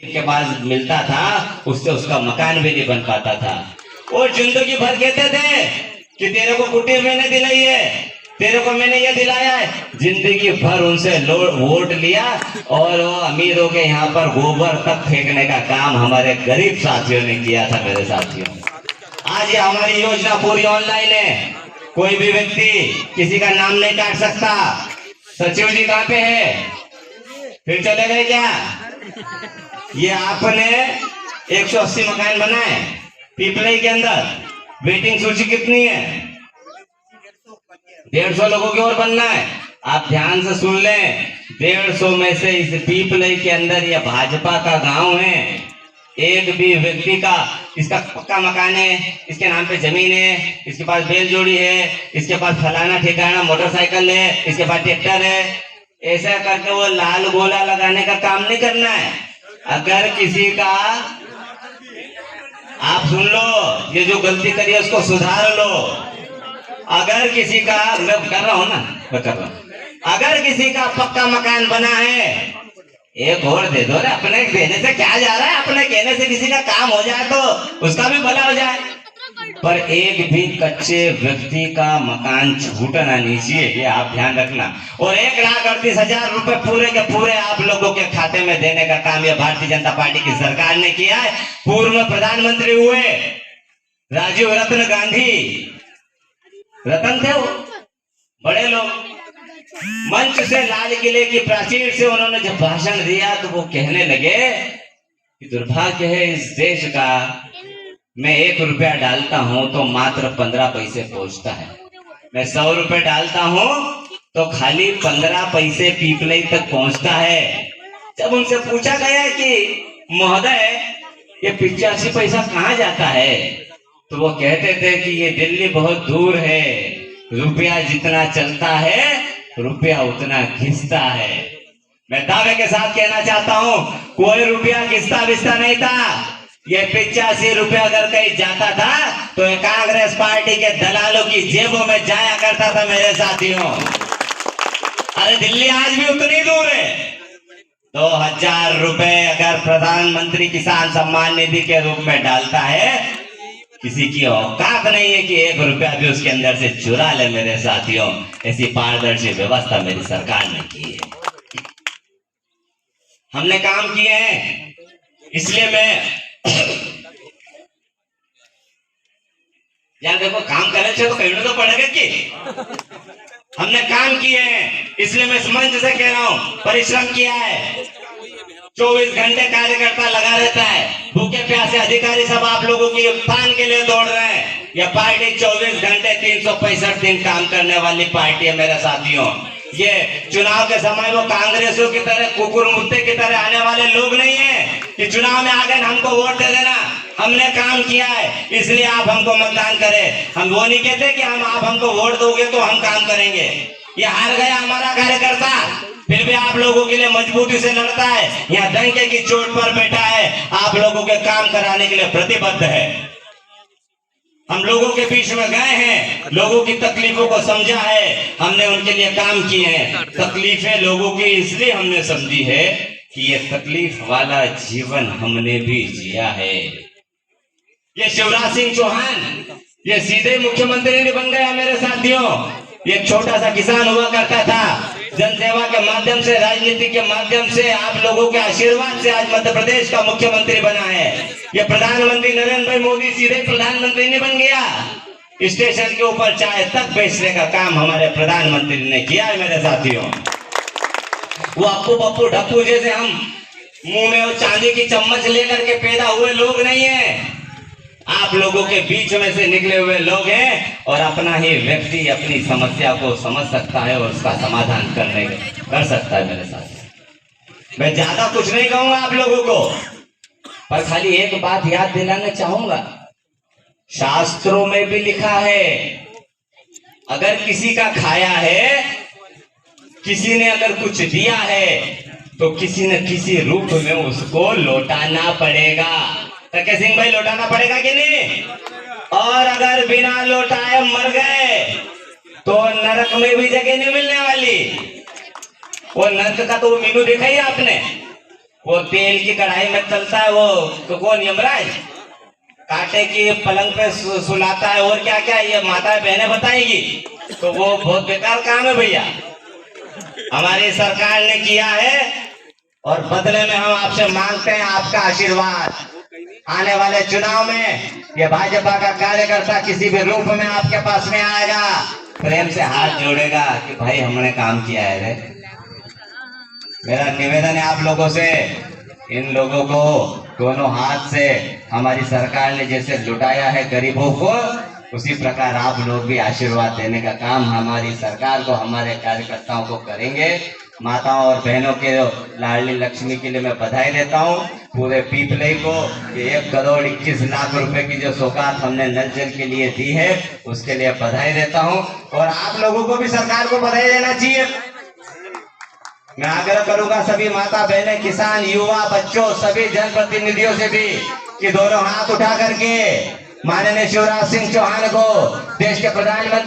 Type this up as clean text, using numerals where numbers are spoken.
के पास मिलता था उससे उसका मकान भी नहीं बन पाता था। और जिंदगी भर कहते थे कि तेरे को कुटीर मैंने दिलाई है, तेरे को मैंने ये दिलाया है। जिंदगी भर उनसे वोट लिया और वो अमीरों के यहाँ पर गोबर तक फेंकने का काम हमारे गरीब साथियों ने किया था। मेरे साथियों, आज ये हमारी योजना पूरी ऑनलाइन है, कोई भी व्यक्ति किसी का नाम नहीं काट सकता। सचिव जी कहाँ पे है? फिर चले गए क्या? ये आपने 180 मकान बनाए पीपलई के अंदर, वेटिंग सूची कितनी है? 150 लोगों की और बनना है। आप ध्यान से सुन लें, 150 में से इस पीपलई के अंदर ये भाजपा का गांव है, एक भी व्यक्ति का इसका पक्का मकान है, इसके नाम पे जमीन है, इसके पास बैल जोड़ी है, इसके पास फलाना ठिकाना मोटरसाइकिल है, इसके पास ट्रैक्टर है, ऐसा करके वो लाल गोला लगाने का काम नहीं करना है। अगर किसी का, आप सुन लो, ये जो गलती करी है उसको सुधार लो। अगर किसी का, मैं कर रहा हूं ना, मैं कर रहा हूं, अगर किसी का पक्का मकान बना है, एक और दे दो ना। अपने देने से क्या जा रहा है? अपने कहने से किसी का काम हो जाए तो उसका भी भला हो जाए। पर एक भी कच्चे व्यक्ति का मकान छूटना नहीं चाहिए, ये आप ध्यान रखना। और 1,38,000 रुपए पूरे के पूरे आप लोगों के खाते में देने का काम ये भारतीय जनता पार्टी की सरकार ने किया है। पूर्व प्रधानमंत्री हुए राजीव रत्न गांधी, रतन थे वो, बड़े लोग, मंच से लाल किले की प्राचीर से उन्होंने जब भाषण दिया तो वो कहने लगे कि दुर्भाग्य है इस देश का, मैं 1 रुपया डालता हूं तो मात्र 15 पैसे पहुंचता है, मैं 100 रुपए डालता हूं तो खाली 15 पैसे पीपलई तक पहुंचता है। जब उनसे पूछा गया कि महोदय ये 85 पैसा कहाँ जाता है, तो वो कहते थे कि ये दिल्ली बहुत दूर है, रुपया जितना चलता है रुपया उतना घिसता है। मैं दावे के साथ कहना चाहता हूं, कोई रुपया घिसता विसता नहीं था। ये 85 रुपया अगर कहीं जाता था तो ये कांग्रेस पार्टी के दलालों की जेबों में जाया करता था। मेरे साथियों, अरे दिल्ली आज भी उतनी दूर है। 2,000 रुपए अगर प्रधानमंत्री किसान सम्मान निधि के रूप में डालता है, किसी की औकात नहीं है कि 1 रुपया भी उसके अंदर से चुरा ले। मेरे साथियों, ऐसी पारदर्शी व्यवस्था मेरी सरकार ने की है, हमने काम किए हैं। इसलिए मैं यार देखो, काम करने से तो कहना तो पड़ेगा कि हमने काम किए हैं, इसलिए मैं इस मंच से कह रहा हूं, परिश्रम किया है। 24 घंटे कार्यकर्ता लगा रहता है, भूखे प्यासे अधिकारी सब आप लोगों की उत्थान के लिए दौड़ रहे हैं। यह पार्टी 24 घंटे 365 दिन काम करने वाली पार्टी है। मेरे साथियों, ये चुनाव के समय वो कांग्रेसों की तरह कुकुर मुत्ते की तरह आने वाले लोग नहीं है कि चुनाव में आ गए हमको वोट दे देना। हमने काम किया है इसलिए आप हमको मतदान करें। हम वो नहीं कहते कि आप हमको वोट दोगे तो हम काम करेंगे। ये हार गया हमारा कार्यकर्ता, फिर भी आप लोगों के लिए मजबूती से लड़ता है, यहाँ डंके की चोट पर बैठा है, आप लोगों के काम कराने के लिए प्रतिबद्ध है। हम लोगों के बीच में गए हैं, लोगों की तकलीफों को समझा है, हमने उनके लिए काम किए हैं। तकलीफें लोगों की इसलिए हमने समझी है कि ये तकलीफ वाला जीवन हमने भी जिया है। ये शिवराज सिंह चौहान ये सीधे मुख्यमंत्री नहीं बन गया। मेरे साथियों, ये छोटा सा किसान हुआ करता था, जनसेवा के माध्यम से, राजनीति के माध्यम से, आप लोगों के आशीर्वाद से आज मध्य प्रदेश का मुख्यमंत्री बना है। ये प्रधानमंत्री नरेंद्र भाई मोदी सीधे प्रधानमंत्री नहीं बन गया, स्टेशन के ऊपर चाय तक बेचने का काम हमारे प्रधानमंत्री ने किया है। मेरे साथियों, वो अप्पू पप्पू ढप्पू जैसे हम मुंह में वो चांदी की चम्मच लेकर के पैदा हुए लोग नहीं है, आप लोगों के बीच में से निकले हुए लोग हैं। और अपना ही व्यक्ति अपनी समस्या को समझ सकता है और उसका समाधान कर सकता है। मेरे साथ मैं ज्यादा कुछ नहीं कहूंगा आप लोगों को, पर खाली एक बात याद दिलाना चाहूंगा, शास्त्रों में भी लिखा है, अगर किसी का खाया है, किसी ने अगर कुछ दिया है तो किसी न किसी रूप में उसको लौटाना पड़ेगा। टके सिंह भाई, लौटाना पड़ेगा कि नहीं? और अगर बिना लौटाए मर गए तो नरक में भी जगह नहीं मिलने वाली। वो नरक का तो मीनू देखा ही आपने, वो तेल की कढ़ाई में चलता है वो तो कौन यमराज, कांटे की पलंग पे सुलाता है, और क्या क्या ये माता बहनें बताएगी। तो वो बहुत बेकार काम है भैया, हमारी सरकार ने किया है और बदले में हम आपसे मांगते हैं आपका आशीर्वाद। आने वाले चुनाव में ये भाजपा का कार्यकर्ता किसी भी रूप में आपके पास में आएगा, प्रेम से हाथ जोड़ेगा कि भाई हमने काम किया है रे। मेरा निवेदन है आप लोगों से, इन लोगों को दोनों हाथ से हमारी सरकार ने जैसे लुटाया है गरीबों को, उसी प्रकार आप लोग भी आशीर्वाद देने का काम हमारी सरकार को, हमारे कार्यकर्ताओं को करेंगे। माताओं और बहनों के लाडली लक्ष्मी के लिए मैं बधाई देता हूँ पूरे पीपले को, कि 1,21,00,000 रुपए की जो सौगात हमने नल जल के लिए दी है उसके लिए बधाई देता हूँ। और आप लोगों को भी सरकार को बधाई देना चाहिए। मैं आग्रह करूंगा सभी माता बहनें, किसान, युवा, बच्चों, सभी जनप्रतिनिधियों से भी कि दोनों हाथ उठा करके माननीय शिवराज सिंह चौहान को, देश के प्रधानमंत्री